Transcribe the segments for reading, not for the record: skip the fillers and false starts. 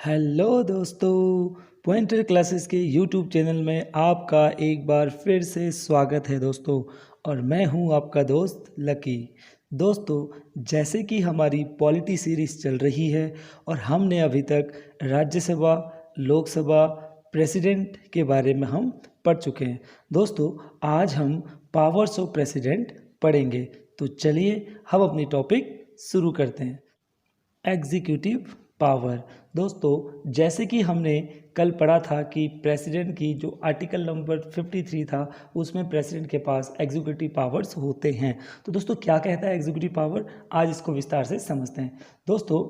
Hello दोस्तों, pointer classes के YouTube channel में आपका एक बार फिर से स्वागत है दोस्तों। और मैं हूं आपका दोस्त लकी। दोस्तों, जैसे कि हमारी पॉलिटी सीरीज़ चल रही है और हमने अभी तक राज्यसभा, लोकसभा, प्रेसिडेंट के बारे में हम पढ़ चुके हैं। दोस्तों, आज हम पावर्स ऑफ प्रेसिडेंट पढ़ेंगे। तो चलिए हम अपनी टॉपिक शुरू करते हैं। Executive power. दोस्तों, जैसे कि हमने कल पढ़ा था कि प्रेसिडेंट की जो आर्टिकल नंबर 53 था उसमें प्रेसिडेंट के पास एग्जीक्यूटिव पावर्स होते हैं। तो दोस्तों, क्या कहता है एग्जीक्यूटिव पावर, आज इसको विस्तार से समझते हैं। दोस्तों,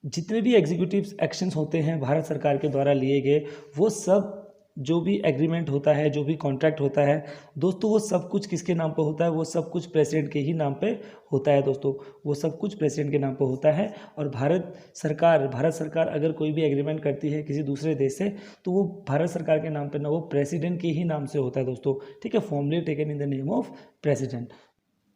जितने भी एग्जीक्यूटिव एक्शंस होते हैं भारत सरकार के द्वारा लिए गए, वो सब जो भी एग्रीमेंट होता है, जो भी कॉन्ट्रैक्ट होता है दोस्तों, वो सब कुछ किसके नाम पर होता है? वो सब कुछ प्रेसिडेंट के ही नाम पे होता है दोस्तों। वो सब कुछ प्रेसिडेंट के नाम पर होता है। और भारत सरकार अगर कोई भी एग्रीमेंट करती है किसी दूसरे देश से, तो वो भारत सरकार के नाम पर ना, वो प्रेसिडेंट के ही नाम से होता है दोस्तों। ठीक है, formally taken in the name of president.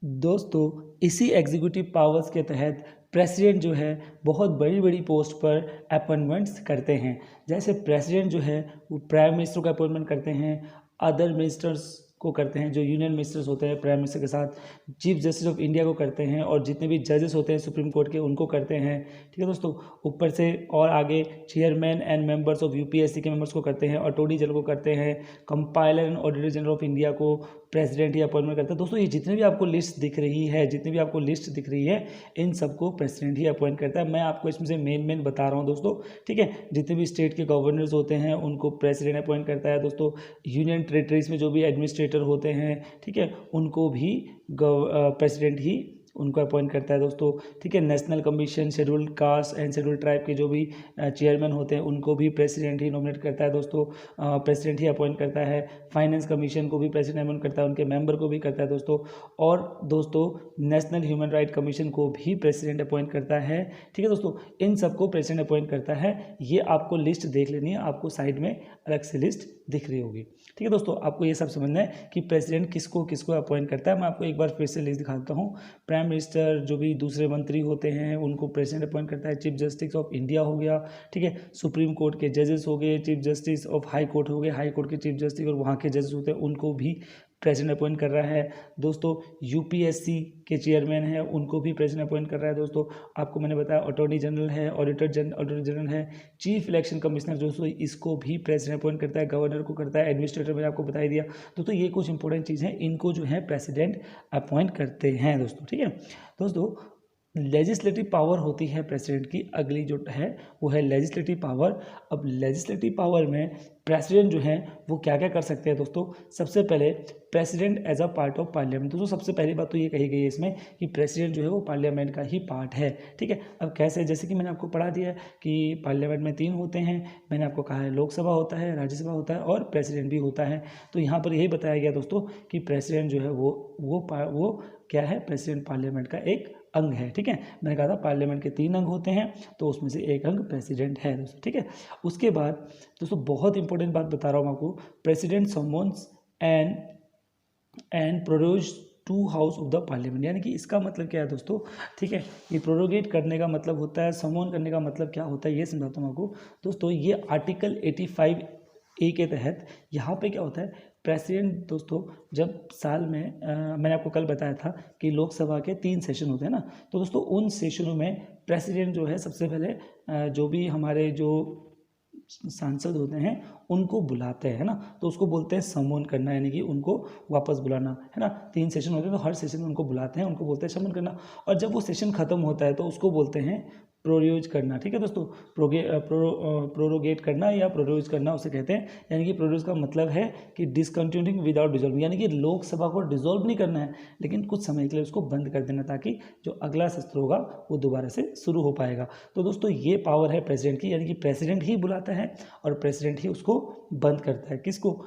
दोस्तों, इसी एग्जीक्यूटिव पावर्स के तहत प्रेसिडेंट जो है बहुत बड़ी बड़ी पोस्ट पर अपॉइंटमेंट्स करते हैं। जैसे प्रेसिडेंट जो है वो प्राइम मिनिस्टर को अपॉइंटमेंट करते हैं, अदर मिनिस्टर्स को करते हैं, जो यूनियन मिनिस्टर्स होते हैं प्राइम मिनिस्टर के साथ, चीफ जस्टिस ऑफ इंडिया को करते हैं, और जितने भी जजेस होते हैं सुप्रीम कोर्ट के उनको करते हैं। ठीक है दोस्तों, ऊपर से और आगे chairman and members of UPSC के मेंबर्स को करते हैं, अटॉर्नी जनरल को करते हैं, compiler and auditor general of India को प्रेसिडेंट ही अपॉइंटमेंट करता है। दोस्तों, ये जितने भी आपको लिस्ट दिख रही है, इन सबको प्रेसिडेंट ही अपॉइंट करता है। मैं आपको इसमें से मेन बता रहा हूँ दोस्तों। ठीक है, जितने भी स्टेट के गवर्नर्स होते हैं उनको प्रेसिडेंट अपॉइंट करता है दोस्तों। यूनियन टेरिटरीज में जो भी एडमिनिस्ट्रेटर होते हैं, ठीक है, उनको भी प्रेसिडेंट ही उनको अपॉइंट करता है दोस्तों। ठीक है, national commission scheduled caste and scheduled tribe के जो भी चेयरमैन होते हैं उनको भी प्रेसिडेंट ही नॉमिनेट करता है दोस्तों। प्रेसिडेंट ही अपॉइंट करता है। फाइनेंस कमीशन को भी प्रेसिडेंट अपॉइंट करता है, उनके मेंबर को भी करता है दोस्तों। और दोस्तों, नेशनल ह्यूमन राइट कमीशन को भी प्रेसिडेंट अपॉइंट करता है। ठीक है दोस्तों, इन सबको प्रेसिडेंट अपॉइंट करता है। ये आपको लिस्ट देख लेनी है, आपको साइड में अलग से लिस्ट दिख रही होगी। ठीक है दोस्तों, आपको ये सब समझना है कि प्रेसिडेंट किसको किसको अपॉइंट करता है। मैं आपको एक बार फिर से लिस्ट दिखाता हूँ। प्राइम मिनिस्टर, जो भी दूसरे मंत्री होते हैं उनको प्रेसिडेंट अपॉइंट करता है। चीफ जस्टिस ऑफ इंडिया हो गया, ठीक है, सुप्रीम कोर्ट के जजेस हो गए, chief justice of high court हो गए, हाई कोर्ट के चीफ जस्टिस और वहाँ के जजेस होते हैं उनको भी प्रेसिडेंट अपॉइंट कर रहा है दोस्तों। यूपीएससी के चेयरमैन हैं उनको भी प्रेसिडेंट अपॉइंट कर रहा है दोस्तों। आपको मैंने बताया अटॉर्नी जनरल है, ऑडिटर जनरल है, चीफ इलेक्शन कमिश्नर दोस्तों, इसको भी प्रेसिडेंट अपॉइंट करता है, गवर्नर को करता है, एडमिनिस्ट्रेटर मैंने आपको बता ही दिया दोस्तों। ये कुछ इंपॉर्टेंट चीज़ है, इनको जो है प्रेसिडेंट अपॉइंट करते हैं दोस्तों। ठीक है दोस्तों, लेजिस्लेटिव पावर होती है प्रेसिडेंट की। अगली जो है वो है लेजिस्लेटिव पावर। अब लेजिस्लेटिव पावर में प्रेसिडेंट जो है वो क्या क्या कर सकते हैं दोस्तों। सबसे पहले president as a part of parliament. दोस्तों, सबसे पहली बात तो ये कही गई है इसमें कि प्रेसिडेंट जो है वो पार्लियामेंट का ही पार्ट है। ठीक है, अब कैसे, जैसे कि मैंने आपको पढ़ा दिया है कि पार्लियामेंट में 3 होते हैं। मैंने आपको कहा है लोकसभा होता है, राज्यसभा होता है और प्रेसिडेंट भी होता है। तो यहाँ पर यही बताया गया दोस्तों कि प्रेसिडेंट जो है वो क्या है, प्रेसिडेंट पार्लियामेंट का एक अंग है। ठीक है, मैंने कहा था पार्लियामेंट के 3 अंग होते हैं, तो उसमें से एक अंग प्रेसिडेंट है दोस्तों। ठीक है, उसके बाद दोस्तों बहुत इंपॉर्टेंट बात बता रहा हूँ आपको। President summons and produce to house of the parliament, यानी कि इसका मतलब क्या है दोस्तों। ठीक है, ये प्रोरोगेट करने का मतलब होता है, समन करने का मतलब क्या होता है ये समझाता हूँ आपको दोस्तों। ये आर्टिकल 85A के तहत यहाँ पे क्या होता है, प्रेसिडेंट दोस्तों जब साल में मैंने आपको कल बताया था कि लोकसभा के 3 सेशन होते हैं ना, तो दोस्तों उन सेशनों में प्रेसिडेंट जो है सबसे पहले जो भी हमारे जो सांसद होते हैं उनको बुलाते हैं ना, तो उसको बोलते हैं समन करना, यानी कि उनको वापस बुलाना है ना। 3 सेशन होते हैं तो हर सेशन में उनको बुलाते हैं, उनको बोलते हैं समन करना। और जब वो सेशन खत्म होता है तो उसको बोलते हैं प्रोरोज करना। ठीक है दोस्तों, प्रोरोगेट करना या प्रोरोज करना उसे कहते हैं। यानी कि प्रोरोज का मतलब है कि डिसकंटिन्यूइंग विदाउट डिजोल्विंग, यानी कि लोकसभा को डिजोल्व नहीं करना है लेकिन कुछ समय के लिए उसको बंद कर देना, ताकि जो अगला सत्र होगा वो दोबारा से शुरू हो पाएगा। तो दोस्तों ये पावर है प्रेसिडेंट की, यानी कि प्रेसिडेंट ही बुलाता है और प्रेसिडेंट ही उसको बंद करता है, किसको,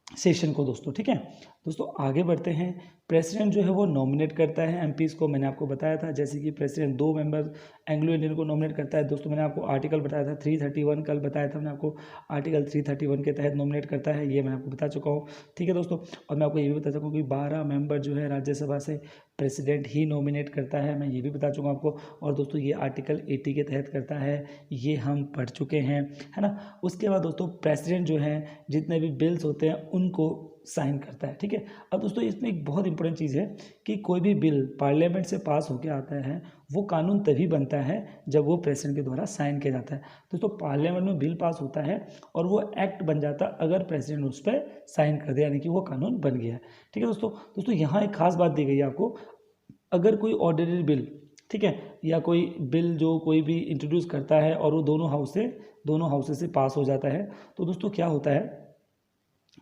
सेशन को दोस्तों। ठीक है दोस्तों, आगे बढ़ते हैं। प्रेसिडेंट जो है वो नॉमिनेट करता है एमपीज़ को, मैंने आपको बताया था। जैसे कि प्रेसिडेंट 2 मेंबर एंग्लो इंडियन को नॉमिनेट करता है दोस्तों, मैंने आपको आर्टिकल बताया था 331, कल बताया था मैंने आपको, आर्टिकल 331 के तहत नॉमिनेट करता है, ये मैं आपको बता चुका हूँ, ठीक है दोस्तों। और मैं आपको ये भी बता चुका हूँ कि 12 मेंबर जो है राज्यसभा से प्रेसिडेंट ही नॉमिनेट करता है, मैं ये भी बता चुका हूँ आपको। और दोस्तों ये आर्टिकल 80 के तहत करता है, ये हम पढ़ चुके हैं, है ना। उसके बाद दोस्तों प्रेसिडेंट जो है जितने भी बिल्स होते हैं उनको साइन करता है, ठीक है। अब दोस्तों इसमें एक बहुत इंपॉर्टेंट चीज़ है कि कोई भी बिल पार्लियामेंट से पास होकर आता है वो कानून तभी बनता है जब वो प्रेसिडेंट के द्वारा साइन किया जाता है। दोस्तों पार्लियामेंट में बिल पास होता है और वो एक्ट बन जाता है अगर प्रेसिडेंट उस पर साइन कर दे, यानी कि वो कानून बन गया है, ठीक है दोस्तों यहाँ एक खास बात दी गई है आपको, अगर कोई ऑर्डिनरी बिल, ठीक है, या कोई बिल जो कोई भी इंट्रोड्यूस करता है और वो दोनों हाउसेस से पास हो जाता है, तो दोस्तों क्या होता है,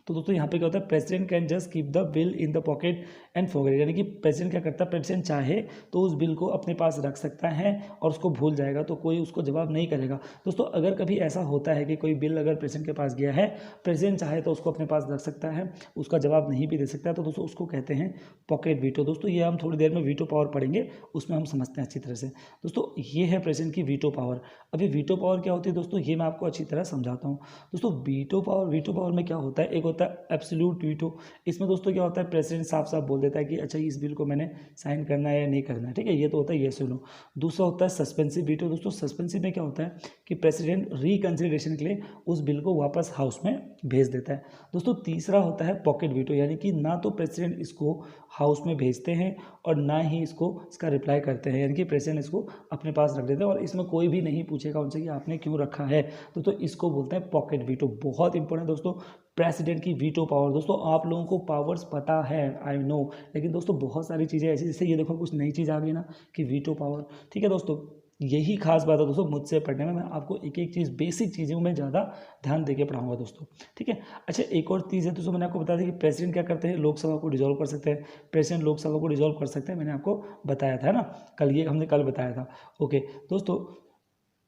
तो दोस्तों यहाँ पे क्या होता है, president can just keep the bill in the pocket and forget, यानी कि प्रेसिडेंट क्या करता है, प्रेसिडेंट चाहे तो उस बिल को अपने पास रख सकता है और उसको भूल जाएगा, तो कोई उसको जवाब नहीं करेगा। दोस्तों अगर कभी ऐसा होता है कि कोई बिल अगर प्रेसिडेंट के पास गया है, प्रेसिडेंट चाहे तो उसको अपने पास रख सकता है, उसका जवाब नहीं भी दे सकता है, तो दोस्तों उसको कहते हैं पॉकेट वीटो। दोस्तों ये हम थोड़ी देर में वीटो पावर पढ़ेंगे, उसमें हम समझते हैं अच्छी तरह से। दोस्तों ये है प्रेसिडेंट की वीटो पावर। अभी वीटो पावर क्या होती है दोस्तों, ये मैं आपको अच्छी तरह समझाता हूँ। दोस्तों वीटो पावर में क्या होता है, एक होता है एब्सोल्यूट वीटो। इसमें दोस्तों क्या होता है, प्रेसिडेंट साफ साफ बोल देता है कि अच्छा इस बिल को मैंने साइन करना है या नहीं करना है, ठीक है, ये तो होता है येस और नो। दूसरा होता है सस्पेंसिव वीटो। दोस्तों सस्पेंसिव में क्या होता है कि प्रेसिडेंट रिकंसिडरेशन के लिए उस बिल को वापस हाउस में भेज देता है। दोस्तों तीसरा होता है पॉकेट वीटो, यानी कि ना तो प्रेसिडेंट इसको हाउस में भेजते हैं और ना ही इसका रिप्लाई करते हैं, यानी कि प्रेसिडेंट इसको अपने पास रख देते हैं और इसमें कोई भी नहीं पूछेगा उनसे कि आपने क्यों रखा है, तो इसको बोलते हैं पॉकेट वीटो। बहुत इंपॉर्टेंट दोस्तों प्रेसिडेंट की वीटो पावर। दोस्तों आप लोगों को पावर्स पता है, आई नो, लेकिन दोस्तों बहुत सारी चीज़ें ऐसी, जैसे ये देखो कुछ नई चीज़ आ गई ना कि वीटो पावर, ठीक है दोस्तों, यही खास बात है दोस्तों मुझसे पढ़ने में, मैं आपको एक एक चीज़ बेसिक चीज़ों में ज़्यादा ध्यान देके पढ़ाऊंगा दोस्तों, ठीक है। अच्छा एक और चीज़ है दोस्तों, मैंने आपको बताया था कि प्रेसिडेंट क्या करते हैं, लोकसभा को डिसॉल्व कर सकते हैं, प्रेसिडेंट लोकसभा को डिसॉल्व कर सकते हैं, मैंने आपको बताया था ना कल, ये हमने कल बताया था। ओके दोस्तों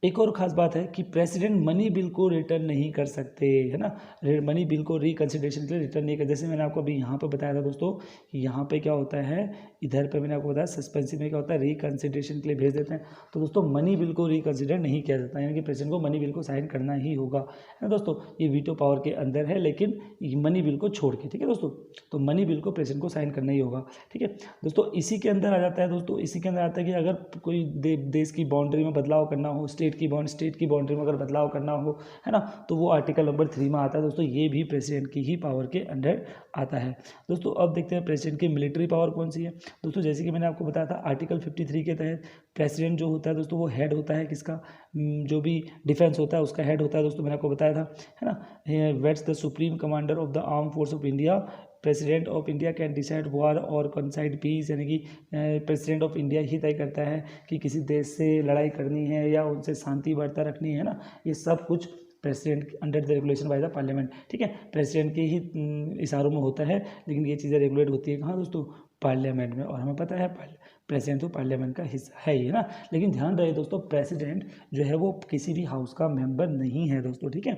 एक और ख़ास बात है कि प्रेसिडेंट मनी बिल को रिटर्न नहीं कर सकते, है ना, मनी बिल को रिकंसिडरेशन के लिए रिटर्न नहीं कर, जैसे मैंने आपको अभी यहाँ पे बताया था दोस्तों, यहाँ पे क्या होता है, इधर पे मैंने आपको बताया सस्पेंसिव में क्या होता है, रिकंसिडरेशन के लिए भेज देते हैं, तो दोस्तों मनी बिल को रिकंसिडर नहीं किया जाता, यानी कि प्रेसिडेंट को मनी बिल को साइन करना ही होगा, है ना दोस्तों। ये वीटो पावर के अंदर है, लेकिन मनी बिल को छोड़ के, ठीक है दोस्तों, तो मनी बिल को प्रेसिडेंट को साइन करना ही होगा, ठीक है दोस्तों। इसी के अंदर आ जाता है दोस्तों, इसी के अंदर आता है कि अगर कोई देश की बाउंड्री में बदलाव करना हो, स्टेट की बाउंड्री में अगर बदलाव करना हो, है ना, तो वो आर्टिकल नंबर 3 में आता है दोस्तों, ये भी प्रेसिडेंट की ही पावर के अंडर आता है दोस्तों। अब देखते हैं प्रेसिडेंट की मिलिट्री पावर कौन सी है दोस्तों। जैसे कि मैंने आपको बताया था आर्टिकल 53 के तहत प्रेसिडेंट जो होता है दोस्तों वो हेड होता है किसका, जो भी डिफेंस होता है उसका हेड होता है दोस्तों, मैंने आपको बताया था, है ना। वेट्स the supreme commander of the arm force of India, president of India can decide war और कंसाइड पीस, यानी कि प्रेसिडेंट ऑफ इंडिया ही तय करता है कि किसी देश से लड़ाई करनी है या उनसे शांति वार्ता रखनी है ना, ये सब कुछ president under the regulation by the parliament, ठीक है, प्रेसिडेंट के ही इशारों में होता है, लेकिन ये चीज़ें रेगुलेट होती है कहाँ दोस्तों, पार्लियामेंट में। और हमें पता है प्रेसिडेंट तो पार्लियामेंट का हिस्सा है ही ना, लेकिन ध्यान रहे दोस्तों प्रेसिडेंट जो है वो किसी भी हाउस का मेंबर नहीं है दोस्तों, ठीक है,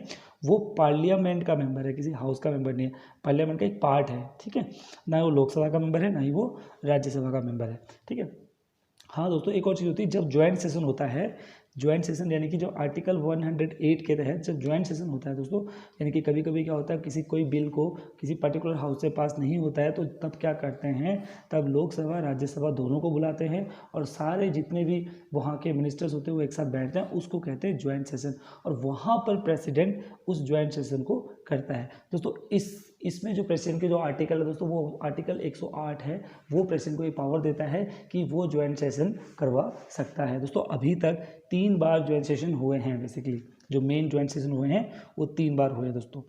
वो पार्लियामेंट का मेंबर है, किसी हाउस का मेंबर नहीं है, पार्लियामेंट का एक पार्ट है, ठीक है, ना वो लोकसभा का मेंबर है ना ही वो राज्यसभा का मेंबर है, ठीक है। हाँ दोस्तों एक और चीज़ होती है, जब ज्वाइंट सेशन होता है, ज्वाइंट सेशन यानी कि जो आर्टिकल 108 के तहत जब ज्वाइंट सेशन होता है दोस्तों, यानी कि कभी कभी क्या होता है किसी कोई बिल को किसी पर्टिकुलर हाउस से पास नहीं होता है, तो तब क्या करते हैं, तब लोकसभा राज्यसभा दोनों को बुलाते हैं और सारे जितने भी वहाँ के मिनिस्टर्स होते हैं वो एक साथ बैठते हैं, उसको कहते हैं ज्वाइंट सेशन, और वहाँ पर प्रेसिडेंट उस ज्वाइंट सेशन को करता है दोस्तों। इसमें जो प्रेसिडेंट के जो आर्टिकल है दोस्तों वो आर्टिकल 108 है, वो प्रेसिडेंट को ये पावर देता है कि वो ज्वाइंट सेशन करवा सकता है दोस्तों। अभी तक 3 बार ज्वाइंट सेशन हुए हैं, बेसिकली जो मेन ज्वाइंट सेशन हुए हैं वो 3 बार हुए हैं दोस्तों।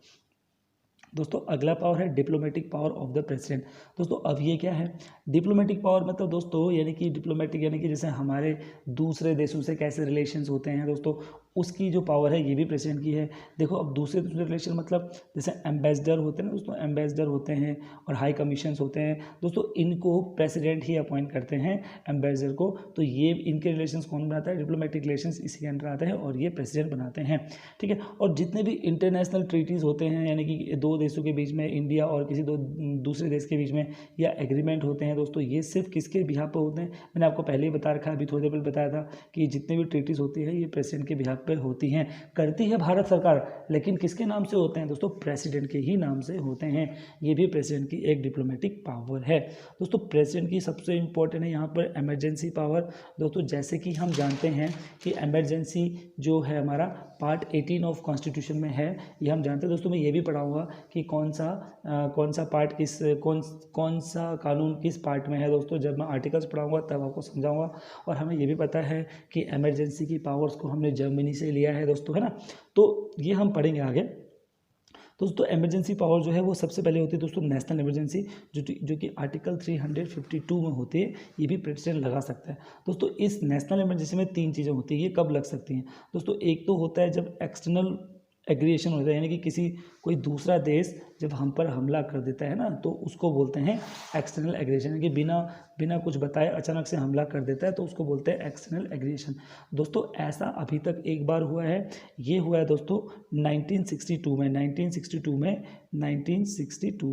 अगला पावर है diplomatic power of the president. दोस्तों अब ये क्या है, डिप्लोमेटिक पावर मतलब दोस्तों यानी कि डिप्लोमेटिक यानी कि जैसे हमारे दूसरे देशों से कैसे रिलेशंस होते हैं दोस्तों, उसकी जो पावर है ये भी प्रेसिडेंट की है। देखो अब दूसरे दूसरे रिलेशन मतलब जैसे एम्बेसडर होते हैं ना दोस्तों, एम्बेसडर होते हैं और हाई कमीशंस होते हैं दोस्तों, इनको प्रेसिडेंट ही अपॉइंट करते हैं एम्बेसडर को। तो ये इनके रिलेशंस कौन बनाता है, डिप्लोमेटिक रिलेशंस इसी के अंडर आते हैं और ये प्रेसिडेंट बनाते हैं, ठीक है। और जितने भी इंटरनेशनल ट्रीटीज़ होते हैं यानी कि दो देशों के बीच में, इंडिया और किसी दूसरे देश के बीच में या एग्रीमेंट होते हैं दोस्तों, ये सिर्फ किसके बिहाफ पर होते हैं, मैंने आपको पहले ही बता रखा है, अभी थोड़ी देर पहले बताया था कि जितने भी ट्रीटीज़ होती है ये प्रेसिडेंट के बिहाफ पर होती हैं। करती है भारत सरकार, लेकिन किसके नाम से होते हैं दोस्तों, प्रेसिडेंट के ही नाम से होते हैं। ये भी प्रेसिडेंट की एक डिप्लोमेटिक पावर है दोस्तों। प्रेसिडेंट की सबसे इंपॉर्टेंट है यहाँ पर इमरजेंसी पावर दोस्तों। जैसे कि हम जानते हैं कि इमरजेंसी जो है हमारा पार्ट 18 ऑफ कॉन्स्टिट्यूशन में है, ये हम जानते हैं दोस्तों। मैं ये भी पढ़ाऊंगा कि कौन सा पार्ट कौन सा कानून किस पार्ट में है दोस्तों, जब मैं आर्टिकल्स पढ़ाऊंगा तब आपको समझाऊंगा। और हमें ये भी पता है कि इमरजेंसी की पावर्स को हमने जर्मनी से लिया है दोस्तों, है ना। तो ये हम पढ़ेंगे आगे दोस्तों। इमरजेंसी पावर जो है वो सबसे पहले होती है दोस्तों नेशनल इमरजेंसी, जो कि आर्टिकल 352 में होती है। ये भी प्रेसिडेंट लगा सकता है दोस्तों। इस नेशनल इमरजेंसी में 3 चीज़ें होती है, ये कब लग सकती हैं दोस्तों। एक तो होता है जब एक्सटर्नल एग्रीएशन होता है, यानी कि कोई दूसरा देश जब हम पर हमला कर देता है ना, तो उसको बोलते हैं एक्सटर्नल एग्रेशन, कि बिना कुछ बताए अचानक से हमला कर देता है तो उसको बोलते हैं एक्सटर्नल एग्रेशन दोस्तों। ऐसा अभी तक एक बार हुआ है, ये हुआ है दोस्तों 1962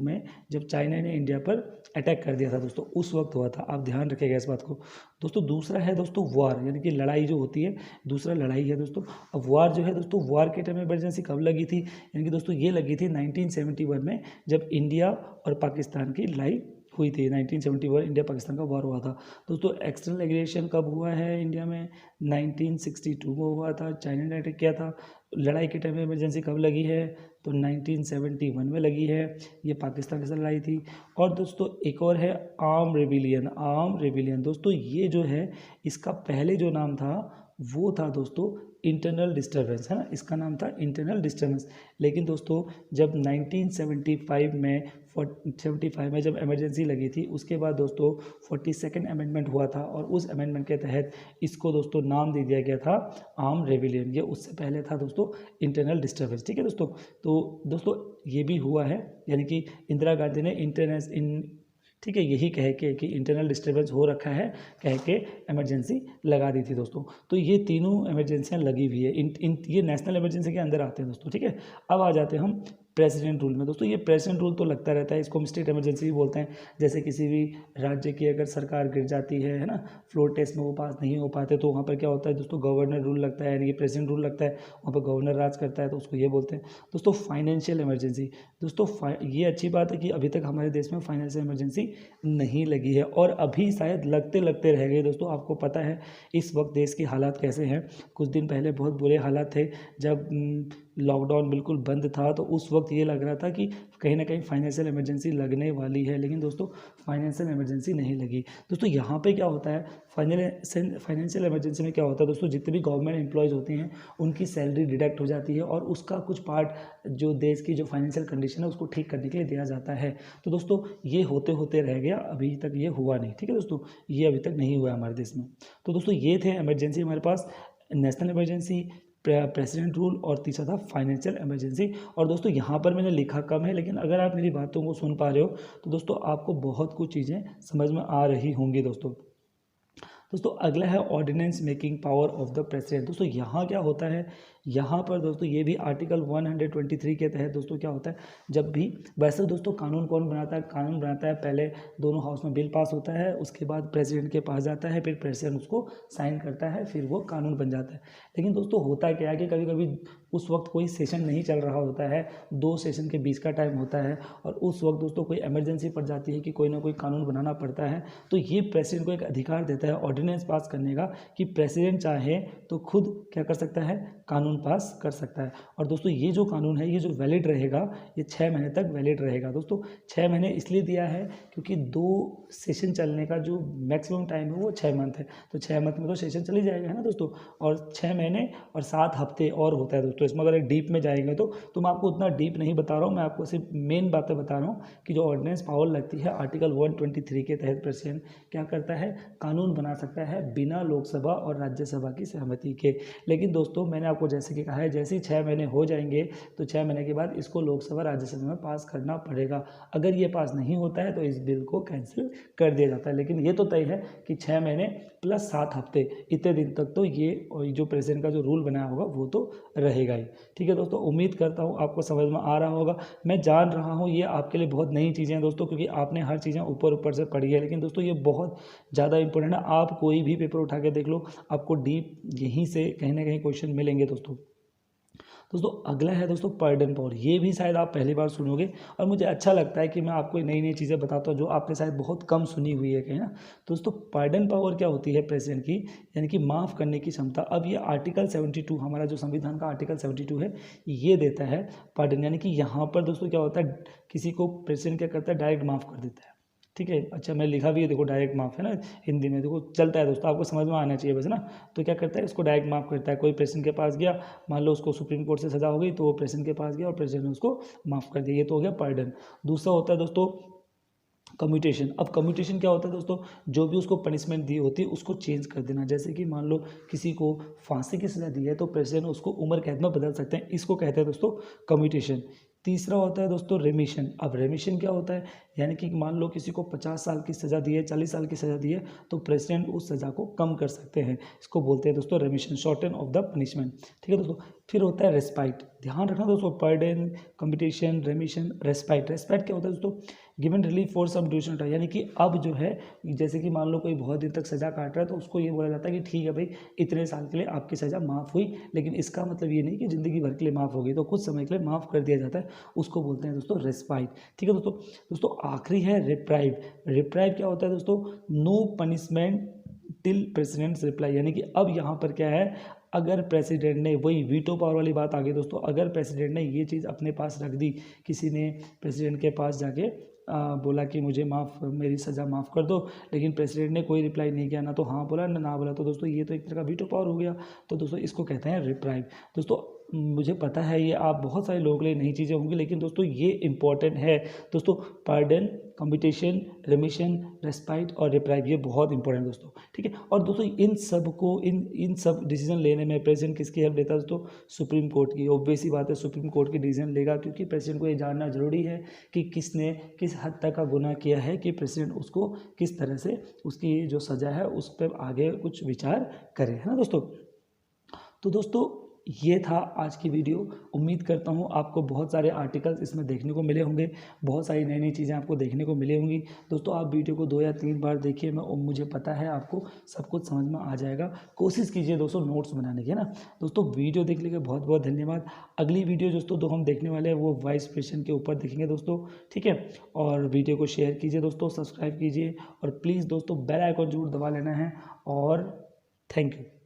में जब चाइना ने इंडिया पर अटैक कर दिया था दोस्तों, उस वक्त हुआ था। आप ध्यान रखिएगा इस बात को दोस्तों। दूसरा है दोस्तों वॉर, यानी कि लड़ाई जो होती है, दूसरा लड़ाई है दोस्तों। अब वॉर जो है दोस्तों, वॉर के टाइम में इमरजेंसी कब लगी थी, यानी कि दोस्तों ये लगी थी 1971 में, जब इंडिया और पाकिस्तान की लड़ाई हुई थी। 1971 इंडिया पाकिस्तान का वॉर हुआ था दोस्तों। एक्सटर्नल एग्रेशन कब हुआ है इंडिया में, 1962 में हुआ था, चाइना ने अटैक किया था। लड़ाई के टाइम में इमरजेंसी कब लगी है, तो 1971 में लगी है, ये पाकिस्तान के साथ लड़ाई थी। और दोस्तों एक और है आर्म रेबिलियन दोस्तों। ये जो है इसका पहले जो नाम था वो था दोस्तों इंटरनल डिस्टर्बेंस, है ना, इसका नाम था इंटरनल डिस्टर्बेंस। लेकिन दोस्तों जब 1975 में जब इमरजेंसी लगी थी, उसके बाद दोस्तों 42nd अमेंडमेंट हुआ था और उस अमेंडमेंट के तहत इसको दोस्तों नाम दे दिया गया था आर्म रेबिलियन। ये उससे पहले था दोस्तों इंटरनल डिस्टर्बेंस, ठीक है दोस्तों। तो दोस्तों ये भी हुआ है, यानी कि इंदिरा गांधी ने ठीक है यही कह के कि इंटरनल डिस्टर्बेंस हो रखा है कह के इमरजेंसी लगा दी थी दोस्तों। तो ये तीनों इमरजेंसियाँ लगी हुई है, ये नेशनल इमरजेंसी के अंदर आते हैं दोस्तों, ठीक है। अब आ जाते हैं हम प्रेसिडेंट रूल में दोस्तों। ये प्रेसिडेंट रूल तो लगता रहता है, इसको हम स्टेट इमरजेंसी भी बोलते हैं। जैसे किसी भी राज्य की अगर सरकार गिर जाती है ना, फ्लोर टेस्ट में वो पास नहीं हो पाते, तो वहाँ पर क्या होता है दोस्तों, गवर्नर रूल लगता है, यानी कि प्रेसिडेंट रूल लगता है, वहाँ पर गवर्नर राज करता है, तो उसको ये बोलते हैं दोस्तों फाइनेंशियल इमरजेंसी दोस्तों। ये अच्छी बात है कि अभी तक हमारे देश में फाइनेंशियल इमरजेंसी नहीं लगी है, और अभी शायद लगते रह गए दोस्तों। आपको पता है इस वक्त देश के हालात कैसे हैं। कुछ दिन पहले बहुत बुरे हालात थे, जब लॉकडाउन बिल्कुल बंद था, तो उस वक्त ये लग रहा था कि कहीं ना कहीं फाइनेंशियल इमरजेंसी लगने वाली है, लेकिन दोस्तों फाइनेंशियल इमरजेंसी नहीं लगी दोस्तों। यहाँ पे क्या होता है, फाइनेंशियल इमरजेंसी में क्या होता है दोस्तों, जितने भी गवर्नमेंट एम्प्लॉयज़ होते हैं उनकी सैलरी डिडक्ट हो जाती है, और उसका कुछ पार्ट जो देश की जो फाइनेंशियल कंडीशन है उसको ठीक करने के लिए दिया जाता है। तो दोस्तों ये होते होते रह गया, अभी तक ये हुआ नहीं, ठीक है दोस्तों, ये अभी तक नहीं हुआ हमारे देश में। तो दोस्तों ये थे इमरजेंसी हमारे पास, नेशनल इमरजेंसी, प्रेसिडेंट रूल, और तीसरा था फाइनेंशियल इमरजेंसी। और दोस्तों यहाँ पर मैंने लिखा कम है, लेकिन अगर आप मेरी बातों को सुन पा रहे हो तो दोस्तों आपको बहुत कुछ चीज़ें समझ में आ रही होंगी दोस्तों। अगला है ordinance making power of the president. दोस्तों यहाँ क्या होता है, यहाँ पर दोस्तों ये भी आर्टिकल 123 के तहत दोस्तों क्या होता है, जब भी वैसे दोस्तों कानून कौन बनाता है, कानून बनाता है पहले दोनों हाउस में बिल पास होता है, उसके बाद प्रेसिडेंट के पास जाता है, फिर प्रेसिडेंट उसको साइन करता है, फिर वो कानून बन जाता है। लेकिन दोस्तों होता क्या है कि कभी कभी उस वक्त कोई सेशन नहीं चल रहा होता है, 2 सेशन के बीच का टाइम होता है, और उस वक्त दोस्तों कोई इमरजेंसी पड़ जाती है कि कोई ना कोई कानून बनाना पड़ता है, तो ये प्रेसिडेंट को एक अधिकार देता है ऑर्डिनेंस पास करने का, कि प्रेसिडेंट चाहे तो खुद क्या कर सकता है, कानून पास कर सकता है। और दोस्तों ये जो कानून है, ये जो वैलिड रहेगा, ये 6 महीने तक वैलिड रहेगा दोस्तों। 6 महीने इसलिए दिया है क्योंकि 2 सेशन चलने का जो मैक्सिमम टाइम है वो 6 मंथ है, तो 6 मंथ में तो सेशन चली जाएगा, है ना दोस्तों। और 6 महीने और 7 हफ्ते और होता है दोस्तों इसमें। अगर एक डीप में जाएंगे तो मैं आपको उतना डीप नहीं बता रहा हूँ, मैं आपको सिर्फ मेन बातें बता रहा हूँ कि जो ऑर्डिनेंस पावर लगती है आर्टिकल 123 के तहत प्रेसिडेंट क्या करता है, कानून बना सकता सकता है बिना लोकसभा और राज्यसभा की सहमति के। लेकिन दोस्तों मैंने आपको जैसे कि कहा है, जैसे ही 6 महीने हो जाएंगे तो 6 महीने के बाद इसको लोकसभा राज्यसभा में पास करना पड़ेगा। अगर ये पास नहीं होता है तो इस बिल को कैंसिल कर दिया जाता है। लेकिन ये तो तय है कि 6 महीने प्लस 7 हफ्ते, इतने दिन तक तो ये जो प्रेसिडेंट का जो रूल बनाया होगा वो तो रहेगा ही। ठीक है दोस्तों, उम्मीद करता हूँ आपको समझ में आ रहा होगा। मैं जान रहा हूँ ये आपके लिए बहुत नई चीज़ें हैं दोस्तों, क्योंकि आपने हर चीज़ें ऊपर ऊपर से पढ़ी है, लेकिन दोस्तों ये बहुत ज़्यादा इंपॉर्टेंट है। आप कोई भी पेपर उठा के देख लो, आपको डीप यहीं से कहीं ना कहीं क्वेश्चन मिलेंगे दोस्तों। दोस्तों अगला है दोस्तों पार्डन पावर। ये भी शायद आप पहली बार सुनोगे और मुझे अच्छा लगता है कि मैं आपको नई नई चीज़ें बताता हूँ जो आपने शायद बहुत कम सुनी हुई है कहीं ना। दोस्तों पार्डन पावर क्या होती है प्रेसिडेंट की, यानी कि माफ़ करने की क्षमता। अब ये आर्टिकल 72 हमारा जो संविधान का आर्टिकल 72 है ये देता है पार्डन, यानी कि यहाँ पर दोस्तों क्या होता है, किसी को प्रेसिडेंट क्या करता है, डायरेक्ट माफ़ कर देता है। ठीक है, अच्छा मैं लिखा भी है देखो, डायरेक्ट माफ़ है ना, हिंदी में देखो चलता है दोस्तों, आपको समझ में आना चाहिए बस ना। तो क्या करता है, इसको डायरेक्ट माफ़ करता है। कोई प्रेसिडेंट के पास गया, मान लो उसको सुप्रीम कोर्ट से सजा हो गई तो वो प्रेसिडेंट के पास गया और प्रेसिडेंट ने उसको माफ़ कर दिया, ये तो हो गया पार्डन। दूसरा होता है दोस्तों कम्यूटेशन। अब कम्यूटेशन क्या होता है दोस्तों, जो भी उसको पनिशमेंट दी होती है उसको चेंज कर देना। जैसे कि मान लो किसी को फांसी की सज़ा दी है तो प्रेसिडेंट उसको उम्र कैद में बदल सकते हैं, इसको कहते हैं दोस्तों कम्यूटेशन। तीसरा होता है दोस्तों रेमिशन। अब रेमिशन क्या होता है, यानी कि मान लो किसी को 50 साल की सज़ा दी है, 40 साल की सज़ा दी है तो प्रेसिडेंट उस सज़ा को कम कर सकते हैं, इसको बोलते हैं दोस्तों रेमिशन, शॉर्टन ऑफ द पनिशमेंट। ठीक है दोस्तों, फिर होता है रेस्पाइट। ध्यान रखना दोस्तों, pardon, commutation, remission, respite. Respite क्या होता है दोस्तों, given relief for some duration time, यानी कि अब जो है जैसे कि मान लो कोई बहुत दिन तक सज़ा काट रहा है तो उसको ये बोला जाता है कि ठीक है भाई इतने साल के लिए आपकी सज़ा माफ़ हुई, लेकिन इसका मतलब ये नहीं कि ज़िंदगी भर के लिए माफ़ होगी, तो कुछ समय के लिए माफ़ कर दिया जाता है, उसको बोलते हैं दोस्तों रेस्पाइट। ठीक है दोस्तों। दोस्तों आखिरी है रिप्राइव। रिप्राइव क्या होता है दोस्तों, no punishment till president's reply, यानी कि अब यहाँ पर क्या है, अगर प्रेसिडेंट ने, वही वीटो पावर वाली बात आ गई दोस्तों, अगर प्रेसिडेंट ने ये चीज़ अपने पास रख दी, किसी ने प्रेसिडेंट के पास जाके बोला कि मुझे मेरी सज़ा माफ़ कर दो, लेकिन प्रेसिडेंट ने कोई रिप्लाई नहीं किया, ना तो हाँ बोला ना बोला, तो दोस्तों ये तो एक तरह का वीटो पावर हो गया। तो दोस्तों इसको कहते हैं रिप्राइव। दोस्तों मुझे पता है ये आप बहुत सारे लोगों के लिए नई चीज़ें होंगी, लेकिन दोस्तों ये इंपॉर्टेंट है दोस्तों। पार्डन, कम्यूटेशन, रेमिशन, रेस्पाइट और रिप्राइव, ये बहुत इंपॉर्टेंट दोस्तों। ठीक है, और दोस्तों इन सब को इन सब डिसीजन लेने में प्रेसिडेंट किसकी हेल्प लेता है दोस्तों, सुप्रीम कोर्ट की। ऑब्वियस ही बात है सुप्रीम कोर्ट की डिसीजन लेगा, क्योंकि प्रेसिडेंट को ये जानना जरूरी है कि किसने किस हद तक का गुनाह किया है कि प्रेसिडेंट उसको किस तरह से उसकी जो सज़ा है उस पर आगे कुछ विचार करे, है ना दोस्तों। तो दोस्तों ये था आज की वीडियो। उम्मीद करता हूँ आपको बहुत सारे आर्टिकल्स इसमें देखने को मिले होंगे, बहुत सारी नई नई चीज़ें आपको देखने को मिली होंगी। दोस्तों आप वीडियो को 2 या 3 बार देखिए, मुझे पता है आपको सब कुछ समझ में आ जाएगा। कोशिश कीजिए दोस्तों नोट्स बनाने की, है ना दोस्तों। वीडियो देखने के बहुत बहुत धन्यवाद। अगली वीडियो दोस्तों हम देखने वाले हैं वो वाइस प्रेसिडेंट के ऊपर देखेंगे दोस्तों। ठीक है, और वीडियो को शेयर कीजिए दोस्तों, सब्सक्राइब कीजिए और प्लीज़ दोस्तों बेल आइकन जरूर दबा लेना है। और थैंक यू।